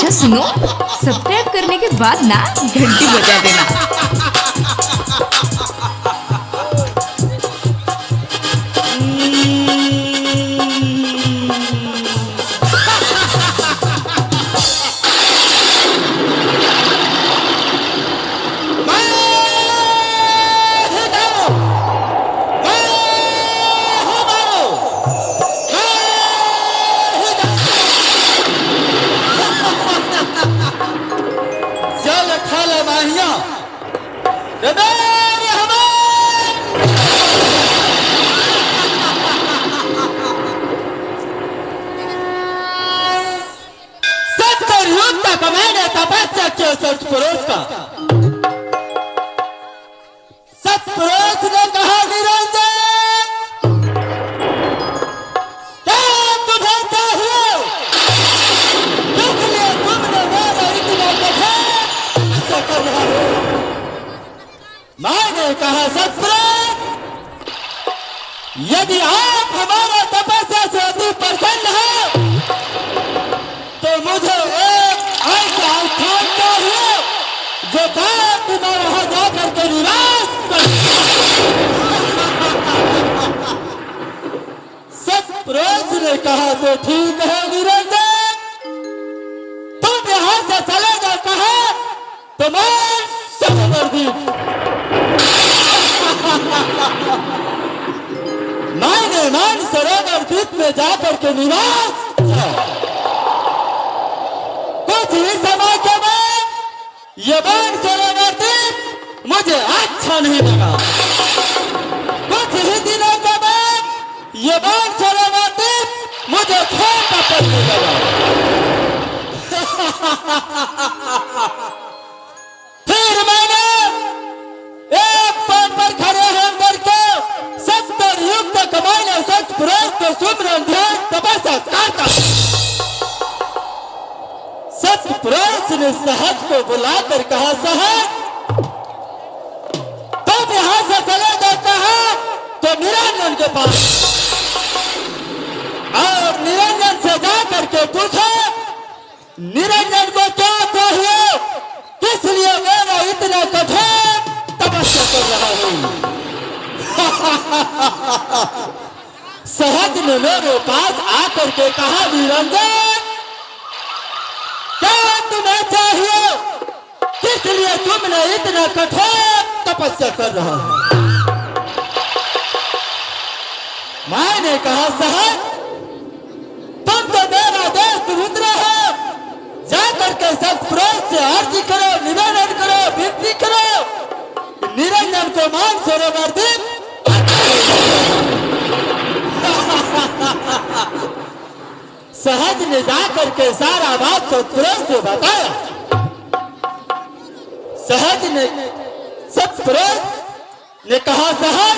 अच्छा सुनो, सब्सक्राइब करने के बाद ना घंटी बजा देना। सतपुरुष का सतपुरुष ने कहा निरंजन क्या तुझे चाहिए, इसलिए तुमने मेरा इतना कठिन कर रहा हो। मैंने कहा सतपुरुष, यदि आप हमारा तपस्या से अति प्रसन्न हैं तो मुझे एक ऐसा स्थान चाहिए जो बात मैं वहां जाकर के निवास कर। सतपुरुष ने कहा तो ठीक है निरंजन, तुम यहां से चले जाओ, कहा तो मैं सरोवरद्वीप। मैंने मानसरोवर में जाकर के निवास किया। कुछ ही समय के बाद ये मानसरोवर मुझे अच्छा नहीं लगा। कुछ ही दिनों के बाद ये मानसरोवर मुझे छोटा पड़ने लगा। फिर मैंने एक पैर पर खड़े होकर के सत्तर युग तक मैंने सतपुरुष को सुमरन ध्यान तपस्या करता। सतपुरुष ने सहज को बुलाकर कहा, सहज तुम यहां से चले गए, कहा तो निरंजन के पास, और निरंजन से जाकर के पूछा निरंजन को क्या चाहिए, किस लिए मेरा इतना कठिन तपस्या कर रहा हूं। सहज ने मेरे पास आकर के कहा, निरंजन क्या तुम्हें चाहिए, किस लिए तुमने इतना कठोर तपस्या कर रहा है। मैंने कहा, सहज तुम तो मेरा देश रुद्र है, जाकर के सतपुरुष से अर्जी करो, निवेदन करो, विनती करो, निरंजन को मानसरोवर द्वीप। सहज ने जाकर के सारा बात सतपुरुष से बताया। सहज ने सतपुरुष ने कहा, सहज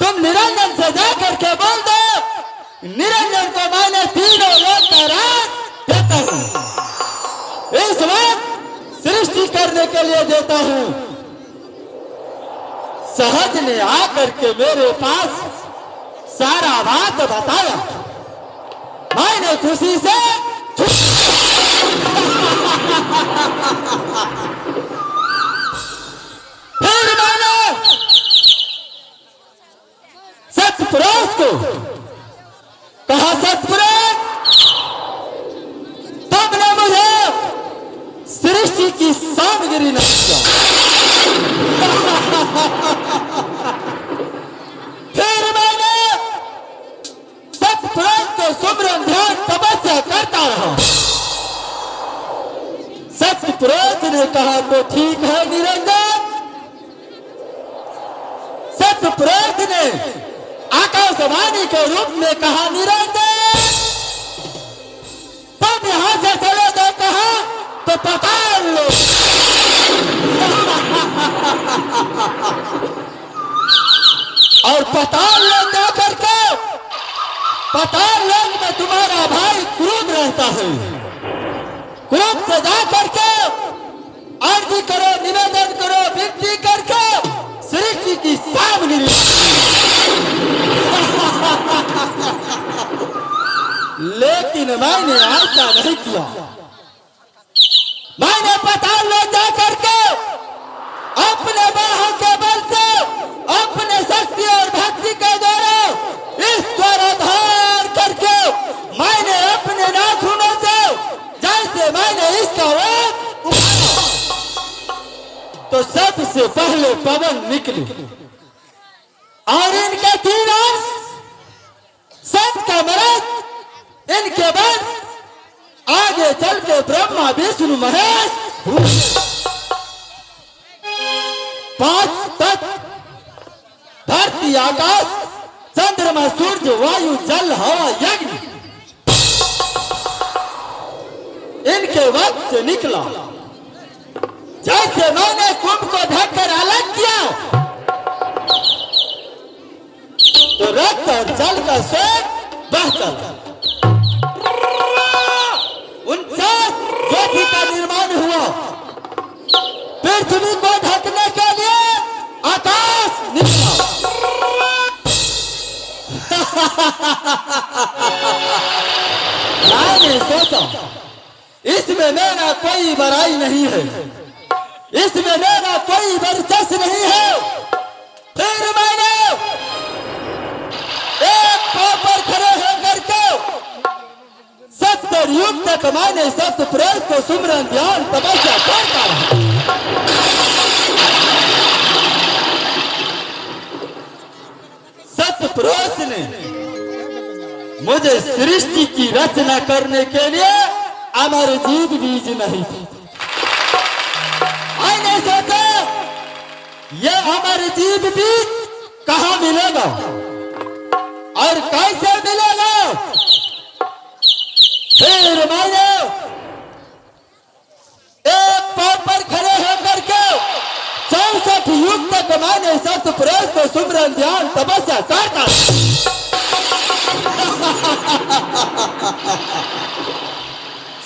तुम निरंजन से जाकर के बोल दो, निरंजन को मैंने तीनों लोक का राज देता हूं, इस वक्त सृष्टि करने के लिए देता हूं। सहज ने आकर के मेरे पास सारा बात बताया। मैंने खुशी से फिर मैंने सतपुरुष को कहा, सतपुरुष तुमने मुझे सृष्टि की सामग्री नहीं दिया। फिर मैंने सतपुरुष को सुमरन ध्यान तपस्या करता रहा। सतपुरुष ने कहा तो ठीक है निरंजन। सतपुरुष ने आकाशवाणी के रूप में कहा, निरंजन तुम यहां से चले गए, कहा तो पताल लो। और पताल लोग जाकर के पताल लोग में तुम्हारा भाई क्रोध रहता है। क्रोध से जाकर के अर्जी करो, निवेदन करो, विनती करके सृष्टि की सामग्री। लेकिन मैंने ऐसा नहीं किया। मैंने पताल में जा करके अपने बाहों के बल से अपने शक्ति और भक्ति के द्वारा इस द्वारा धार करके मैंने अपने नाखूनों से जैसे मैंने इसका वेग उठाया तो सबसे पहले पवन निकली और इनके तीन अंश सत का मरद इनके बाद आगे चल के ब्रह्मा विष्णु महेश पांच तत्व धरती आकाश चंद्रमा सूर्य वायु जल हवा यज्ञ इनके वक्त से निकला। जैसे मैंने कुंभ को ढककर अलग किया तो रक्त और जल का स्वेग बह चला। 49 ज्योति का निर्माण हुआ। पृथ्वी को ढकने के लिए आकाश निकला। मैंने सोचा इसमें मेरा कोई बड़ाई नहीं है, इसमें मेरा कोई वर्चस्व नहीं है। फिर मैंने एक पांव पर खड़े होकर के 70 युग तक मैंने सप्त प्रयोग को सुमरन ध्यान तपस्या करता रहा। सप्त प्रयोग ने मुझे सृष्टि की रचना करने के लिए अमर जीव बीज नहीं थी। मैंने सोचा ये अमर जीव बीज कहां मिलेगा और कैसे मिलेगा। फिर मैंने एक पांव पर खड़े होकर के 64 युग तक मैंने सत्य प्रयोग को सुमरन ध्यान तपस्या करता।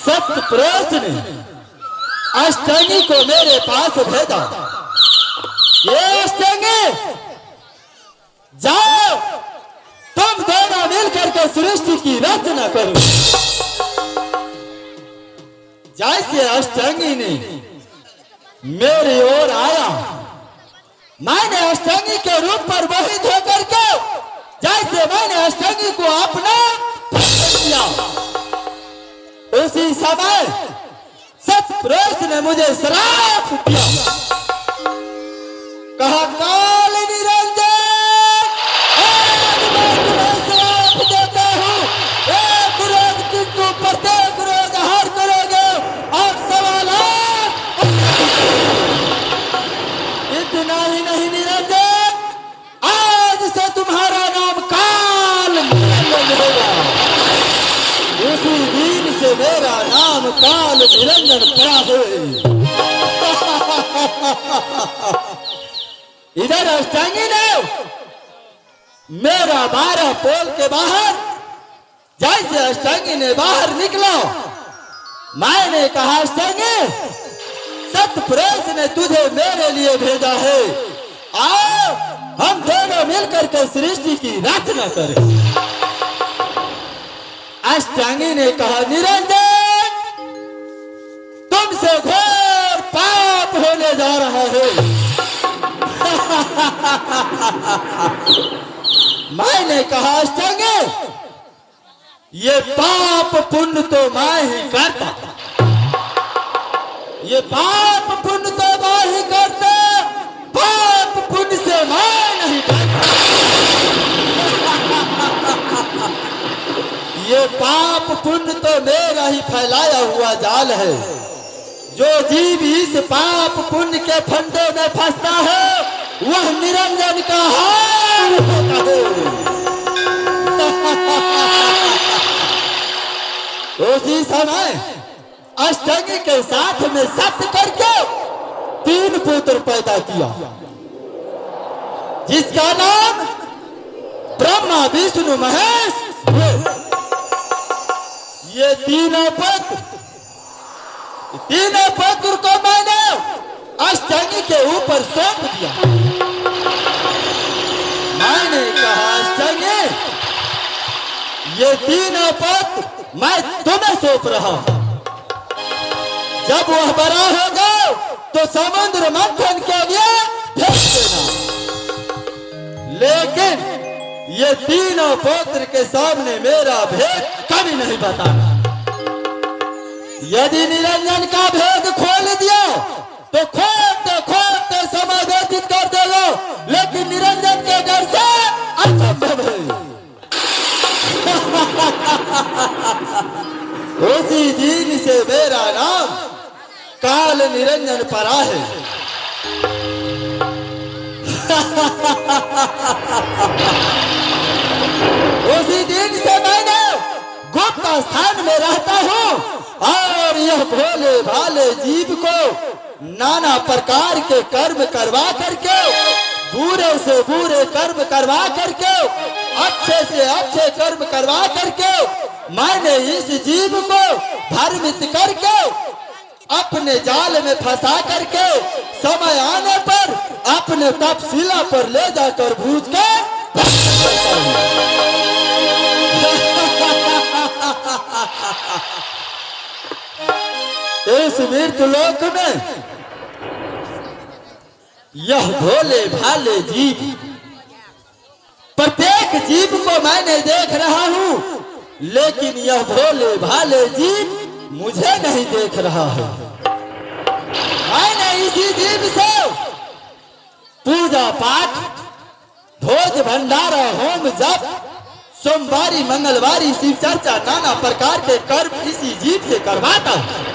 सत्य प्रयोग ने अष्टांगी को मेरे पास भेजा। ये अष्टांगी जाओ तुम दोनों मिलकर के सृष्टि की रचना करो। जैसे अष्टांगी ने मेरी ओर आया मैंने अष्टांगी के रूप पर मोहित होकर के जैसे मैंने अष्टांगी को अपना किया उसी समय सतपुरुष ने मुझे श्राप दिया। कहा काल निरंजन आज मैं तुम्हें श्राप देता हूं। एक रोग किंतु प्रत्येक रोग हार करोगे और सवालात। इतना ही नहीं निरंजन आज से तुम्हारा नाम काल निरंजन होगा। उसी दिन से मेरा नाम काल निरंजन पड़ा है। इधर अष्टांगी ने मेरा 12 पोल के बाहर जैसे अष्टांगी ने बाहर निकला मैंने कहा अष्टांगी सतपुरुष ने तुझे मेरे लिए भेजा है। आओ हम दोनों मिलकर के सृष्टि की रचना करें। अष्टांगी ने कहा निरंजन तुमसे घोर पाप होने जा रहा है। मैंने कहा अष्टांगी ये पाप पुण्य तो मैं ही करता, ये पाप पुण्य तो मैं ही करता, पाप पुण्य से मैं नहीं करता। ये पाप पुण्य तो मेरा ही फैलाया हुआ जाल है। जो जीव इस पाप पुण्य के फंदे में फंसता है वह निरंजन का हार होता है। उसी समय अष्टांगी के साथ में सत्य करके 3 पुत्र पैदा किया जिसका नाम ब्रह्मा विष्णु महेश हुए। ये तीनों पुत्र को मैंने अष्टांगी के ऊपर सौंप दिया। मैंने कहा अष्टांगी ये तीनों पद मैं तुम्हें सौंप रहा हूं। जब वह बड़ा होगा तो समुद्र मंथन के लिए भेज देना। लेकिन ये तीनों पुत्र के सामने मेरा भेद कभी नहीं बताना। यदि निरंजन का भेद खोल दिया तो खोलते खोलते समय व्यतीत कर देगा, लेकिन निरंजन के डर से असंभव है। उसी दिन से मेरा नाम काल निरंजन पड़ा है। उसी दिन से मैंने गुप्त स्थान में रहता हूँ और यह भोले भाले जीव को नाना प्रकार के कर्म करवा करके, बुरे से बुरे कर्म करवा करके, अच्छे से अच्छे कर्म करवा करके मैंने इस जीव को भ्रमित करके अपने जाल में फंसा करके समय आने पर अपने तपशिला पर ले जाकर भूज के इस मृत्यु लोक में यह भोले भाले जीव, प्रत्येक जीव को मैंने देख रहा हूं, लेकिन यह भोले भाले जीव मुझे नहीं देख रहा है। मैंने इसी जीव से पूजा पाठ, भोज भंडारा, होम जप, सोमवारी मंगलवारी शिव चर्चा, नाना प्रकार के कर्म इसी जीव से करवाता हूं।